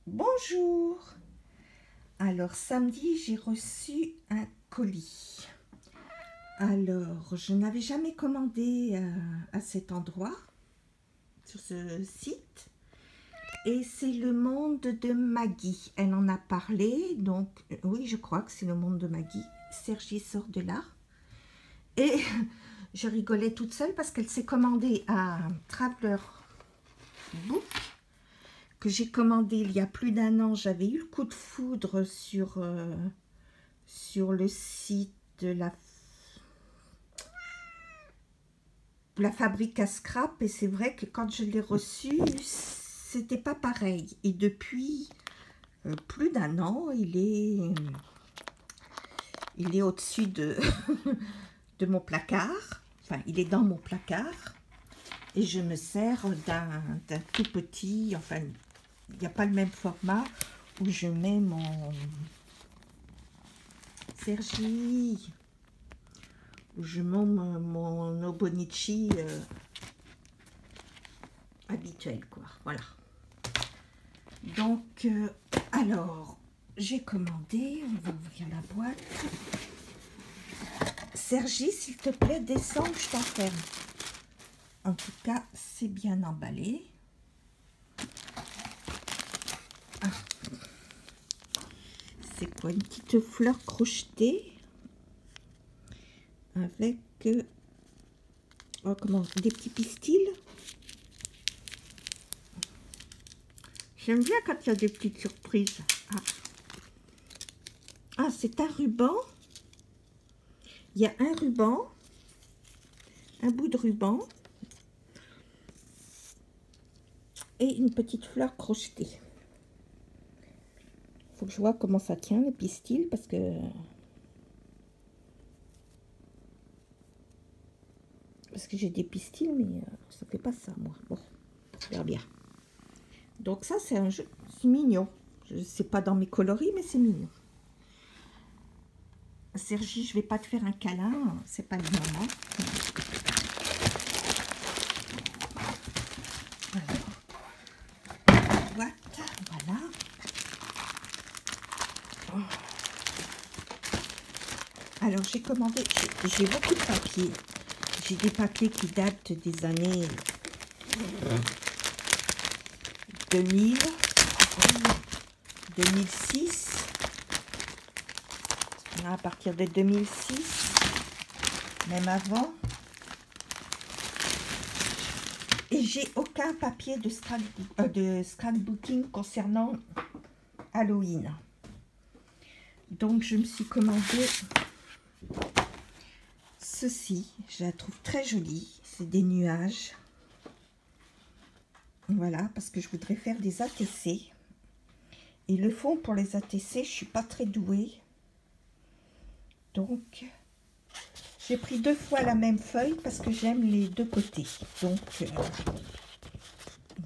Bonjour. Alors samedi, j'ai reçu un colis. Alors, je n'avais jamais commandé à cet endroit, sur ce site. Et c'est le monde de Maggie. Elle en a parlé, donc oui, je crois que c'est le monde de Maggie. Sergi sort de là. Et je rigolais toute seule parce qu'elle s'est commandé un Traveler Book que j'ai commandé il y a plus d'1 an. J'avais eu le coup de foudre sur le site de la fabrique à scrap, et c'est vrai que quand je l'ai reçu, c'était pas pareil. Et depuis plus d'1 an, il est au-dessus de mon placard. Enfin, il est dans mon placard. Et je me sers d'un tout petit, enfin, il n'y a pas le même format, où je mets mon Sergi, où je mets mon Obonichi habituel, quoi. Voilà. Donc, alors, j'ai commandé, on va ouvrir la boîte. Sergi, s'il te plaît, descends, je t'enferme. En tout cas, c'est bien emballé. Ah. C'est quoi, une petite fleur crochetée avec des petits pistils. J'aime bien quand il y a des petites surprises. Ah, c'est un ruban. Il y a un ruban, un bout de ruban et une petite fleur crochetée. Faut que je vois comment ça tient, les pistils, parce que j'ai des pistils, mais ça fait pas ça, moi. Bon, on verra bien. Donc ça, c'est un jeu, c'est mignon. Je sais pas dans mes coloris, mais c'est mignon. Sergi, je vais pas te faire un câlin, c'est pas le moment. Alors, boîte, voilà. Alors j'ai commandé, j'ai beaucoup de papiers. J'ai des papiers qui datent des années 2000, 2006, à partir de 2006, même avant. Et j'ai aucun papier de scrapbooking concernant Halloween. Donc je me suis commandé ceci. Je la trouve très jolie. C'est des nuages. Voilà, parce que je voudrais faire des ATC. Et le fond pour les ATC, je suis pas très douée. Donc, j'ai pris 2 fois la même feuille parce que j'aime les 2 côtés. Donc,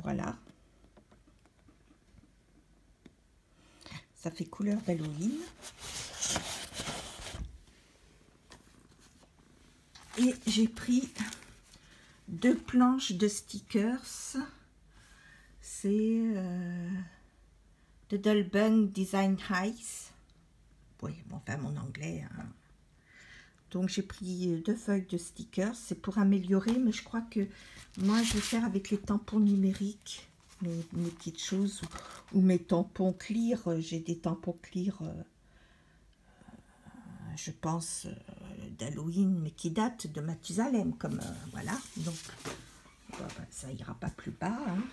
voilà. Ça fait couleur d'Halloween. Et j'ai pris 2 planches de stickers. C'est de Dolben Design Ice. Oui, bon, enfin mon anglais. Hein. Donc j'ai pris 2 feuilles de stickers. C'est pour améliorer, mais je crois que moi je vais faire avec les tampons numériques. Mes petites choses, ou mes tampons clear. J'ai des tampons clear, je pense, d'Halloween, mais qui datent de Mathusalem, comme voilà. Donc ça ira pas plus bas, hein,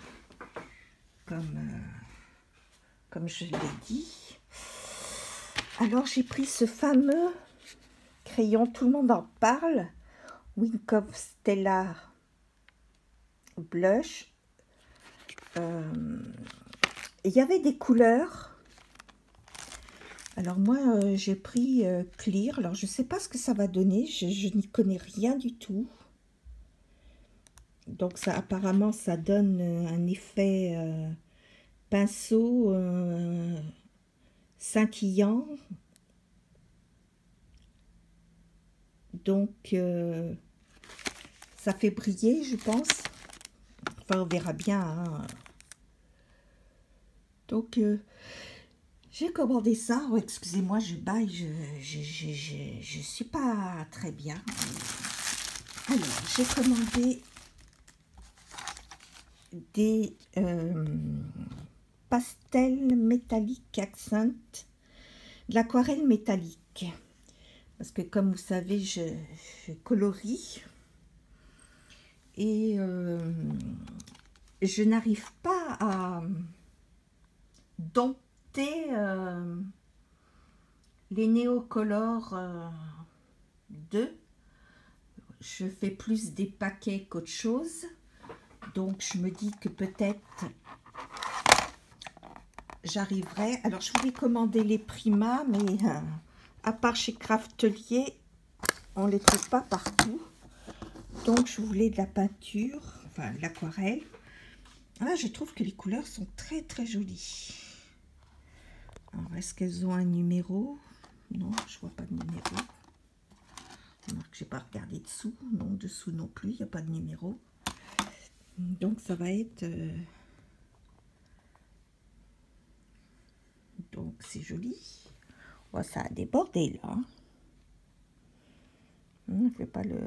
comme je l'ai dit. Alors j'ai pris ce fameux crayon, tout le monde en parle, Winkov Stellar Blush. Il y avait des couleurs. Alors moi, j'ai pris Clear. Alors je ne sais pas ce que ça va donner. Je n'y connais rien du tout. Donc ça, apparemment, ça donne un effet pinceau scintillant. Donc ça fait briller, je pense. Enfin, on verra bien. Hein. Donc, j'ai commandé ça. Oh, excusez-moi, je baille, je suis pas très bien. Alors, j'ai commandé des pastels métalliques accent, de l'aquarelle métallique. Parce que comme vous savez, je colorie. Et je n'arrive pas à dompter les néocolores 2. Je fais plus des paquets qu'autre chose. Donc, je me dis que peut-être j'arriverai. Alors, je voulais commander les Prima, mais à part chez Craftelier, on ne les trouve pas partout. Donc, je voulais de la peinture, enfin, de l'aquarelle. Là, je trouve que les couleurs sont très, très jolies. Alors, est-ce qu'elles ont un numéro? Non, je vois pas de numéro. Je n'ai pas regardé dessous. Non, dessous non plus, il n'y a pas de numéro. Donc, ça va être... Donc, c'est joli. Oh, ça a débordé, là. Je fais pas le...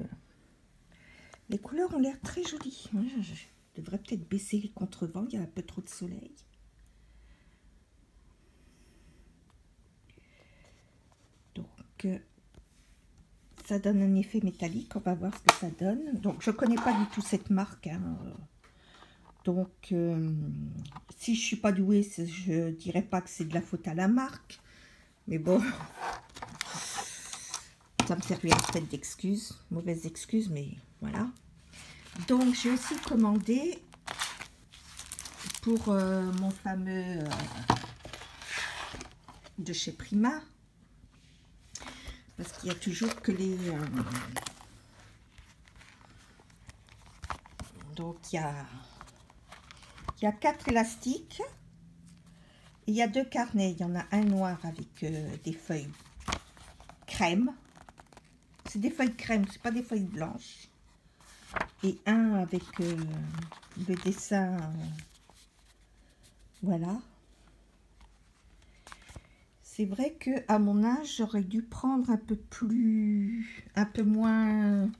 Les couleurs ont l'air très jolies. Je devrais peut-être baisser les contrevents. Il y a un peu trop de soleil. Donc, ça donne un effet métallique. On va voir ce que ça donne. Donc, je ne connais pas du tout cette marque. Hein. Donc, si je ne suis pas douée, je ne dirais pas que c'est de la faute à la marque. Mais bon, ça me servira peut-être d'excuse. Mauvaise excuse, mais voilà. Donc, j'ai aussi commandé pour mon fameux de chez Prima. Parce qu'il y a toujours que les... donc, il y a 4 élastiques. Et il y a 2 carnets. Il y en a un noir avec des feuilles crème. C'est des feuilles crème, c'est pas des feuilles blanches. Et un avec le dessin. Voilà. C'est vrai que à mon âge, j'aurais dû prendre un peu moins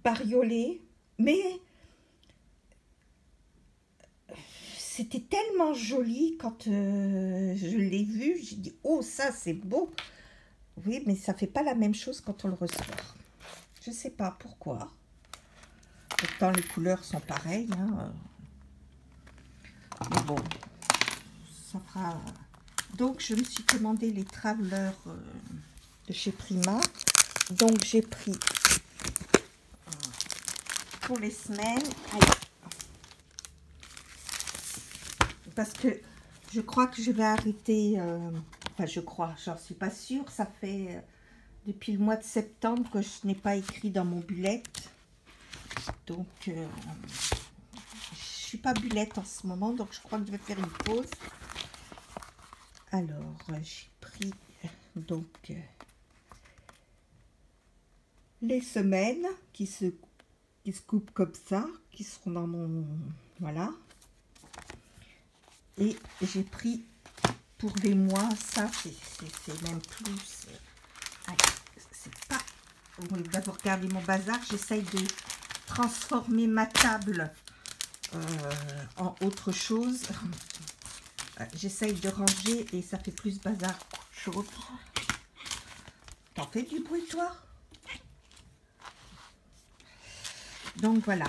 bariolé, mais c'était tellement joli quand je l'ai vu. J'ai dit, oh, ça c'est beau. Oui, mais ça fait pas la même chose quand on le reçoit. Je sais pas pourquoi. Pourtant, les couleurs sont pareilles. Hein. Mais bon, ça fera... Donc, je me suis commandé les Travelers de chez Prima. Donc, j'ai pris pour les semaines. Allez. Parce que je crois que je vais arrêter... enfin, je crois, j'en suis pas sûre. Ça fait depuis le mois de septembre que je n'ai pas écrit dans mon bullet. Donc, je suis pas bullet en ce moment. Donc, je crois que je vais faire une pause. Alors, j'ai pris donc les semaines qui se coupent comme ça, qui seront dans mon... Voilà. Et j'ai pris pour les mois, ça c'est même plus... allez, c'est pas... Vous regardez mon bazar, j'essaye de transformer ma table en autre chose. J'essaye de ranger et ça fait plus bazar qu'autre chose. T'en fais du bruit, toi? Donc voilà.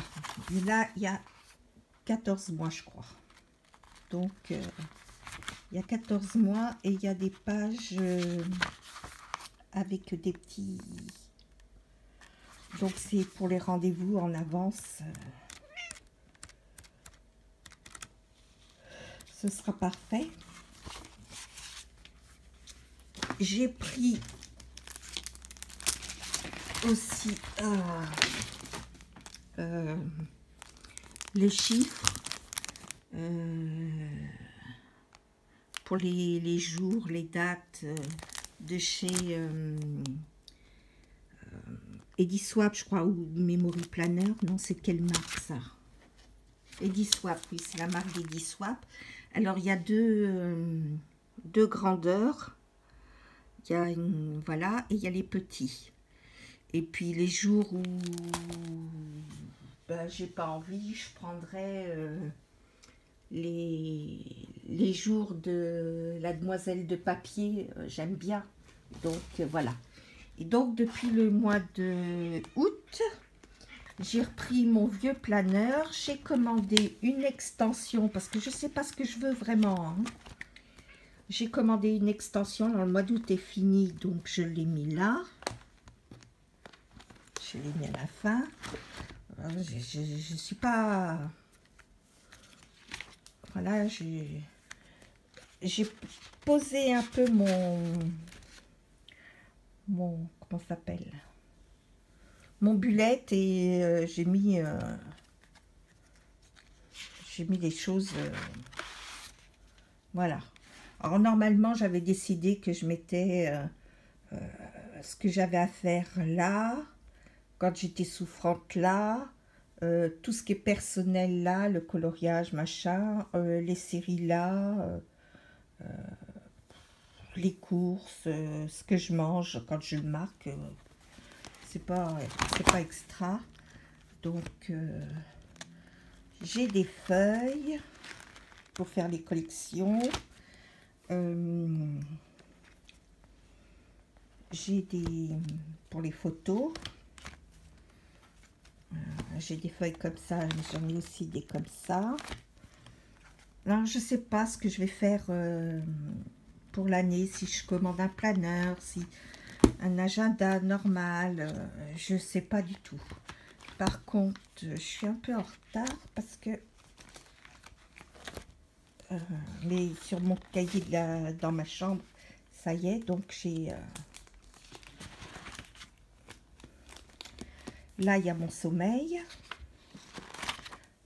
Et là, il y a 14 mois, je crois. Donc, il y a 14 mois et il y a des pages avec des petits... Donc, c'est pour les rendez-vous en avance. Ce sera parfait. J'ai pris aussi les chiffres pour les jours, les dates de chez Ediswap, je crois, ou Memory Planner. Non, c'est quelle marque ça? Ediswap, oui, c'est la marque d'Ediswap. Alors, il y a deux grandeurs. Il y a une, voilà, et il y a les petits. Et puis, les jours où ben, j'ai pas envie, je prendrai les jours de la demoiselle de papier. J'aime bien. Donc, voilà. Et donc, depuis le mois de août, j'ai repris mon vieux planeur. J'ai commandé une extension parce que je ne sais pas ce que je veux vraiment. Hein. J'ai commandé une extension. Alors, le mois d'août est fini, donc je l'ai mis là. Je l'ai mis à la fin. Je ne suis pas... Voilà, j'ai posé un peu comment ça s'appelle, mon bullet, et j'ai mis les choses, voilà. Alors normalement j'avais décidé que je mettais ce que j'avais à faire là, quand j'étais souffrante là, tout ce qui est personnel là, le coloriage machin, les séries là, les courses, ce que je mange quand je le marque, c'est pas extra. Donc j'ai des feuilles pour faire les collections. J'ai des pour les photos. J'ai des feuilles comme ça, j'en ai aussi des comme ça. Alors je sais pas ce que je vais faire pour l'année, si je commande un planeur, si un agenda normal, je sais pas du tout. Par contre, je suis un peu en retard parce que mais sur mon cahier dans ma chambre, ça y est, donc j'ai là il y a mon sommeil.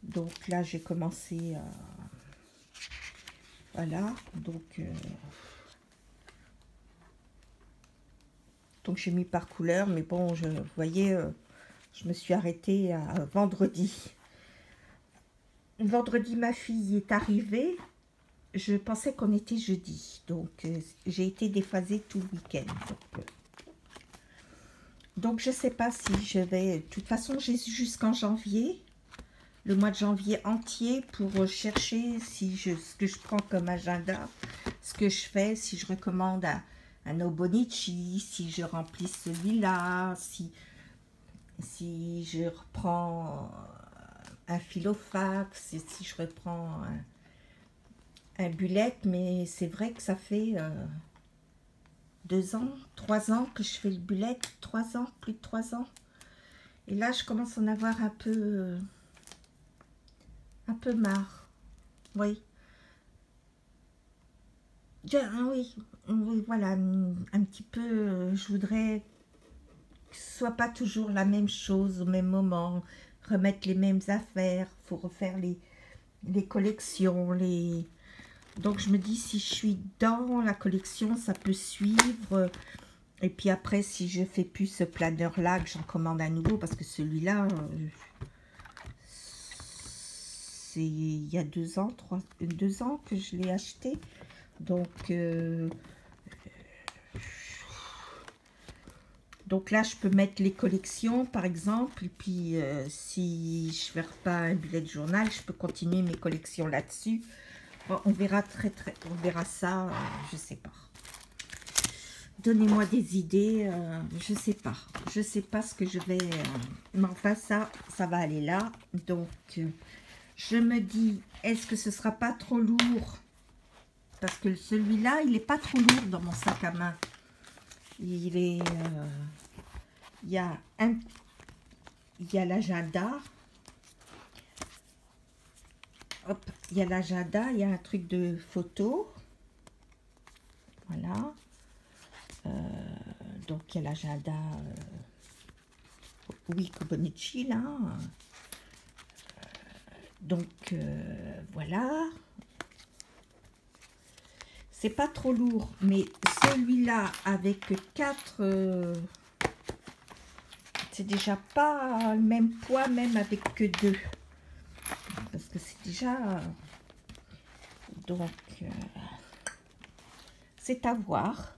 Donc là j'ai commencé voilà, donc j'ai mis par couleur, mais bon, vous voyez, je me suis arrêtée à vendredi. Vendredi, ma fille est arrivée. Je pensais qu'on était jeudi, donc j'ai été déphasée tout le week-end. Donc je sais pas si je vais... De toute façon, j'ai jusqu'en janvier, le mois de janvier entier, pour chercher ce que je prends comme agenda, ce que je fais, si je recommande un Obonichi, si je remplis celui-là, si je reprends un Filofax, si je reprends un bullet, mais c'est vrai que ça fait 2 ans, 3 ans que je fais le bullet, 3 ans, plus de 3 ans. Et là, je commence à en avoir un peu marre. Oui. Oui, oui, voilà, un petit peu, je voudrais que ce soit pas toujours la même chose au même moment, remettre les mêmes affaires, faut refaire les collections, donc je me dis, si je suis dans la collection, ça peut suivre. Et puis après, si je fais plus ce planeur là, que j'en commande un nouveau, parce que celui-là, c'est il y a 2 ans, 2 ans que je l'ai acheté. Donc là, je peux mettre les collections, par exemple. Et puis, si je ne fais pas un bullet journal, je peux continuer mes collections là-dessus. Bon, on verra on verra ça, je sais pas. Donnez-moi des idées, je sais pas ce que je vais, mais enfin ça va aller là. Donc je me dis, est-ce que ce sera pas trop lourd, parce que celui-là il est pas trop lourd dans mon sac à main. Il est, il y a l'agenda. Hop, il y a l'agenda, il y a un truc de photo. Voilà. Donc il y a l'agenda oui, Kobonichi là. Donc voilà. C'est pas trop lourd, mais celui-là avec 4, c'est déjà pas le même poids, même avec que 2. Parce que déjà, donc, c'est à voir.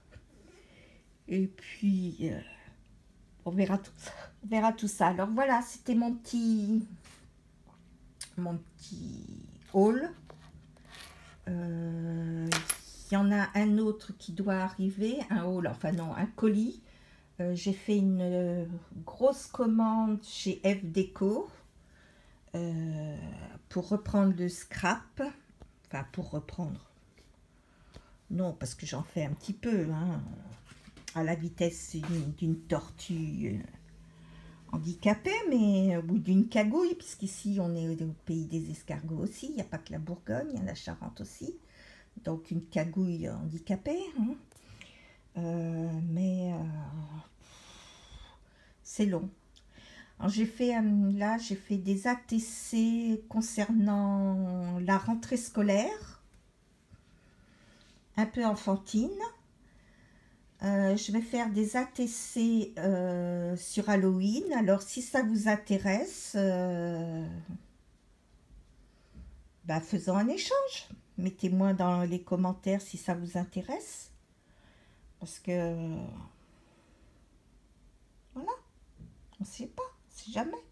Et puis, on verra tout ça. On verra tout ça. Alors voilà, c'était mon petit haul. Il y en a un autre qui doit arriver, un haul, enfin non, un colis. J'ai fait une grosse commande chez F Déco pour reprendre le scrap. Enfin, pour reprendre. Non, parce que j'en fais un petit peu, hein, à la vitesse d'une tortue handicapée, mais ou d'une cagouille, puisqu'ici on est au pays des escargots aussi. Il n'y a pas que la Bourgogne, il y a la Charente aussi. Donc une cagouille handicapée. Hein. Mais c'est long. Alors j'ai fait là, j'ai fait des ATC concernant la rentrée scolaire, un peu enfantine. Je vais faire des ATC sur Halloween. Alors si ça vous intéresse, bah, faisons un échange. Mettez-moi dans les commentaires si ça vous intéresse. Parce que voilà, on ne sait pas, on sait jamais.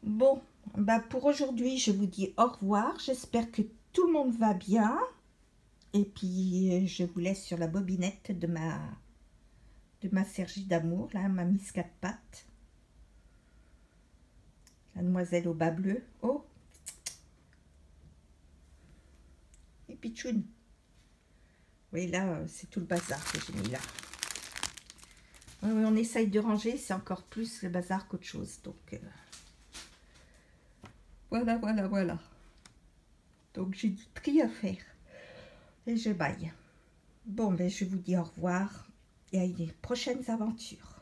Bon, bah pour aujourd'hui, je vous dis au revoir. J'espère que tout le monde va bien. Et puis, je vous laisse sur la bobinette de ma Sergie d'amour, là, ma Miss Quatre Pattes. La demoiselle au bas bleu. Oh! Et Pichoun. Oui, là, c'est tout le bazar que j'ai mis là. Oui, on essaye de ranger, c'est encore plus le bazar qu'autre chose. Donc, voilà. Donc, j'ai du tri à faire. Et je baille. Bon, ben, je vous dis au revoir et à une prochaine aventure.